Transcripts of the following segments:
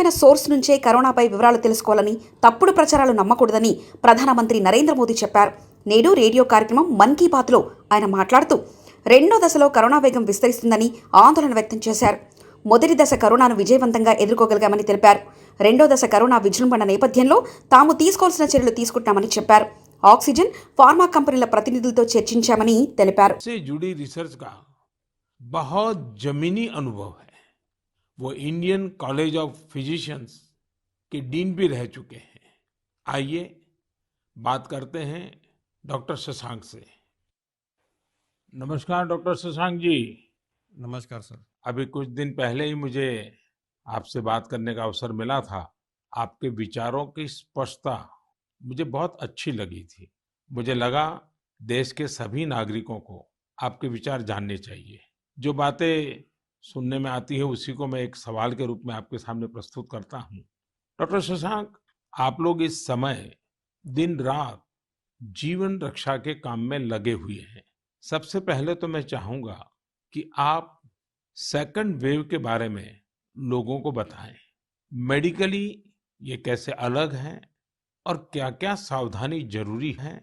నమ్మకమైన సోర్స్ నుంచే కరోనాపై వివరాలు తెలుసుకోవాలని, తప్పుడు ప్రచారాలు నమ్మకూడదని ప్రధానమంత్రి నరేంద్ర మోదీ చెప్పారు. నేడు రేడియో కార్యక్రమం మన్ కీ బాత్లో ఆయన మాట్లాడుతూ రెండో దశలో కరోనా వేగం విస్తరిస్తుందని ఆందోళన వ్యక్తం చేశారు. మొదటి దశ కరోనాను విజయవంతంగా ఎదుర్కోగలిగామని తెలిపారు. రెండో దశ కరోనా విజృంభణ నేపథ్యంలో తాము తీసుకోవాల్సిన చర్యలు తీసుకుంటామని చెప్పారు. ఆక్సిజన్, ఫార్మా కంపెనీల ప్రతినిధులతో చర్చించామని తెలిపారు. बहुत जमीनी अनुभव है। वो इंडियन कॉलेज ऑफ फिजिशियंस के डीन भी रह चुके हैं। आइए बात करते हैं डॉक्टर शशांक से। नमस्कार डॉक्टर शशांक जी। नमस्कार सर। अभी कुछ दिन पहले ही मुझे आपसे बात करने का अवसर मिला था। आपके विचारों की स्पष्टता मुझे बहुत अच्छी लगी थी। मुझे लगा देश के सभी नागरिकों को आपके विचार जानने चाहिए। जो बातें सुनने में आती है उसी को मैं एक सवाल के रूप में आपके सामने प्रस्तुत करता हूं। डॉक्टर शशांक, आप लोग इस समय दिन रात जीवन रक्षा के काम में लगे हुए हैं। सबसे पहले तो मैं चाहूंगा कि आप सेकंड वेव के बारे में लोगों को बताएं। मेडिकली ये कैसे अलग है और क्या-क्या सावधानी जरूरी है।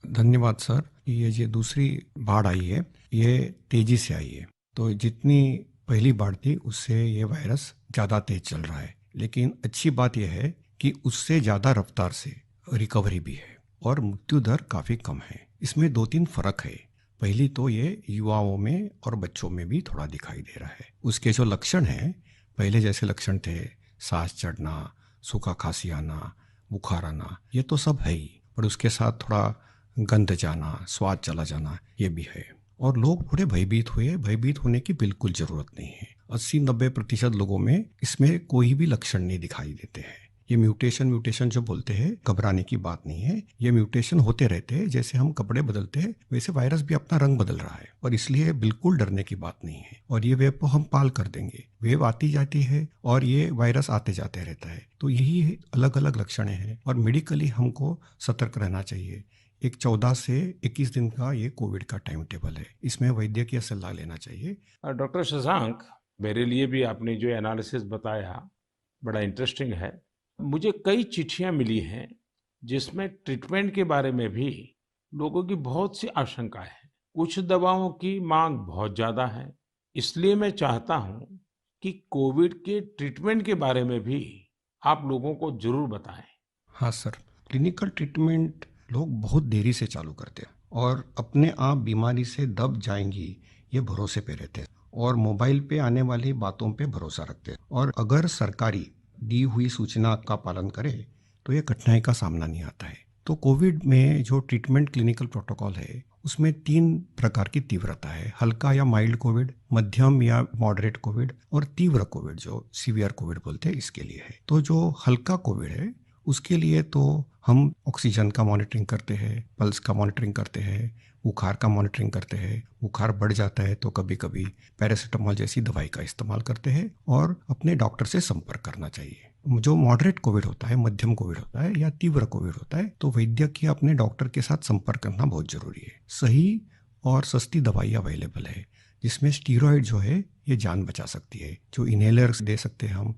धन्यवाद सर। ये जो दूसरी बाढ़ आई है ये तेजी से आई है, तो जितनी पहली बाढ़ थी उससे ये वायरस ज़्यादा तेज चल रहा है। लेकिन अच्छी बात यह है कि उससे ज़्यादा रफ्तार से रिकवरी भी है और मृत्यु दर काफ़ी कम है। इसमें 2-3 फर्क है। पहली तो ये युवाओं में और बच्चों में भी थोड़ा दिखाई दे रहा है। उसके जो लक्षण हैं, पहले जैसे लक्षण थे, सांस चढ़ना, सूखा खांसी आना, बुखार आना, ये तो सब है ही, पर उसके साथ थोड़ा गंध जाना, स्वाद चला जाना, ये भी है। और लोग थोड़े भयभीत हुए। भयभीत होने की बिल्कुल जरूरत नहीं है। 80-90% लोगों में इसमें कोई भी लक्षण नहीं दिखाई देते हैं। ये म्यूटेशन जो बोलते हैं, घबराने की बात नहीं है। ये म्यूटेशन होते रहते हैं। जैसे हम कपड़े बदलते हैं वैसे वायरस भी अपना रंग बदल रहा है, और इसलिए बिल्कुल डरने की बात नहीं है। और ये वेव को हम पाल कर देंगे। वेव आती जाती है और ये वायरस आते जाते रहता है। तो यही अलग अलग लक्षण हैं और मेडिकली हमको सतर्क रहना चाहिए। एक 14 से 21 दिन का ये कोविड का टाइम टेबल है, इसमें वैद्यकीय सलाह लेना चाहिए। डॉक्टर शशांक, मेरे लिए भी आपने जो एनालिसिस बताया बड़ा इंटरेस्टिंग है। मुझे कई चिट्ठियां मिली हैं जिसमें ट्रीटमेंट के बारे में भी लोगों की बहुत सी आशंकाएं हैं। कुछ दवाओं की मांग बहुत ज्यादा है, इसलिए मैं चाहता हूं कि कोविड के ट्रीटमेंट के बारे में भी आप लोगों को जरूर बताएं। हाँ सर, क्लिनिकल ट्रीटमेंट लोग बहुत देरी से चालू करते हैं और अपने आप बीमारी से दब जाएंगी ये भरोसे पे रहते हैं और मोबाइल पे आने वाली बातों पे भरोसा रखते हैं। और अगर सरकारी दी हुई सूचना का पालन करे तो ये कठिनाई का सामना नहीं आता है। तो कोविड में जो ट्रीटमेंट क्लिनिकल प्रोटोकॉल है उसमें 3 प्रकार की तीव्रता है। हल्का या माइल्ड कोविड, मध्यम या मॉडरेट कोविड और तीव्र कोविड जो सीवियर कोविड बोलते हैं, इसके लिए है। तो जो हल्का कोविड है उसके लिए तो हम ऑक्सीजन का मॉनिटरिंग करते हैं, पल्स का मॉनिटरिंग करते हैं, बुखार का मॉनिटरिंग करते हैं। बुखार बढ़ जाता है तो कभी कभी पैरासीटामोल जैसी दवाई का इस्तेमाल करते हैं और अपने डॉक्टर से संपर्क करना चाहिए। जो मॉडरेट कोविड होता है, मध्यम कोविड होता है या तीव्र कोविड होता है, तो वैद्यकीय अपने डॉक्टर के साथ संपर्क करना बहुत जरूरी है। सही और सस्ती दवाई अवेलेबल है जिसमें स्टीरॉयड जो है ये जान बचा सकती है। जो इनहेलर्स दे सकते हैं हम,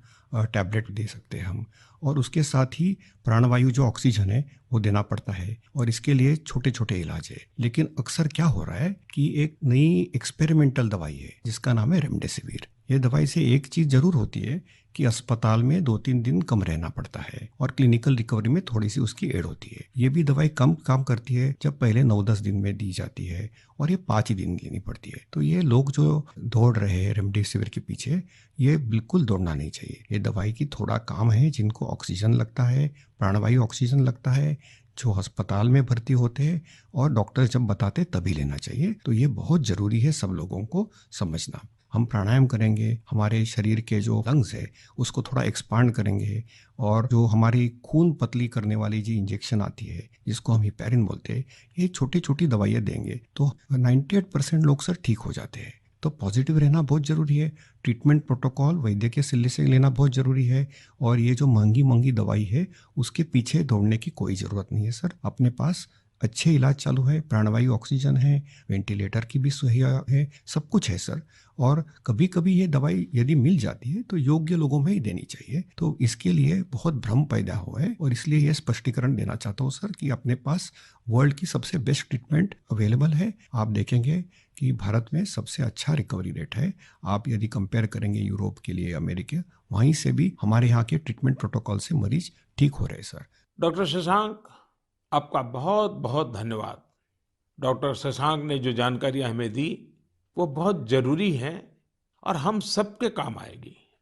टैबलेट दे सकते हैं हम, और उसके साथ ही प्राणवायु जो ऑक्सीजन है वो देना पड़ता है और इसके लिए छोटे छोटे इलाज है। लेकिन अक्सर क्या हो रहा है कि एक नई एक्सपेरिमेंटल दवाई है जिसका नाम है रेमडेसिविर। ये दवाई से एक चीज जरूर होती है कि अस्पताल में 2-3 दिन कम रहना पड़ता है और क्लिनिकल रिकवरी में थोड़ी सी उसकी एड होती है। ये भी दवाई कम काम करती है जब पहले 9-10 दिन में दी जाती है और ये 5 ही दिन लेनी पड़ती है। तो ये लोग जो दौड़ रहे हैं रेमडेसिविर के पीछे, ये बिल्कुल दौड़ना नहीं चाहिए। ये दवाई की थोड़ा काम है। जिनको ऑक्सीजन लगता है, प्राणवायु ऑक्सीजन लगता है, जो अस्पताल में भर्ती होते हैं और डॉक्टर जब बताते तभी लेना चाहिए। तो ये बहुत जरूरी है सब लोगों को समझना। हम प्राणायाम करेंगे, हमारे शरीर के जो लंग्स है उसको थोड़ा एक्सपांड करेंगे और जो हमारी खून पतली करने वाली जो इंजेक्शन आती है जिसको हम हिपैरिन बोलते हैं, ये छोटी छोटी दवाइयाँ देंगे तो 98% लोग सर ठीक हो जाते हैं। तो पॉजिटिव रहना बहुत ज़रूरी है। ट्रीटमेंट प्रोटोकॉल वैद्यकीय सलाह से लेना बहुत ज़रूरी है और ये जो महंगी महंगी दवाई है उसके पीछे दौड़ने की कोई ज़रूरत नहीं है सर। अपने पास अच्छे इलाज चालू है, प्राणवायु ऑक्सीजन है, वेंटिलेटर की भी सुविधा है, सब कुछ है सर। और कभी कभी ये दवाई यदि मिल जाती है तो योग्य लोगों में ही देनी चाहिए। तो इसके लिए बहुत भ्रम पैदा हुआ है और इसलिए ये स्पष्टीकरण देना चाहता हूँ सर कि अपने पास वर्ल्ड की सबसे बेस्ट ट्रीटमेंट अवेलेबल है। आप देखेंगे कि भारत में सबसे अच्छा रिकवरी रेट है। आप यदि कंपेयर करेंगे यूरोप के लिए, अमेरिका, वहीं से भी हमारे यहाँ के ट्रीटमेंट प्रोटोकॉल से मरीज ठीक हो रहे हैं सर। डॉक्टर शशांक, आपका बहुत बहुत धन्यवाद। डॉक्टर शशांक ने जो जानकारियां हमें दी वो बहुत जरूरी है और हम सबके काम आएगी।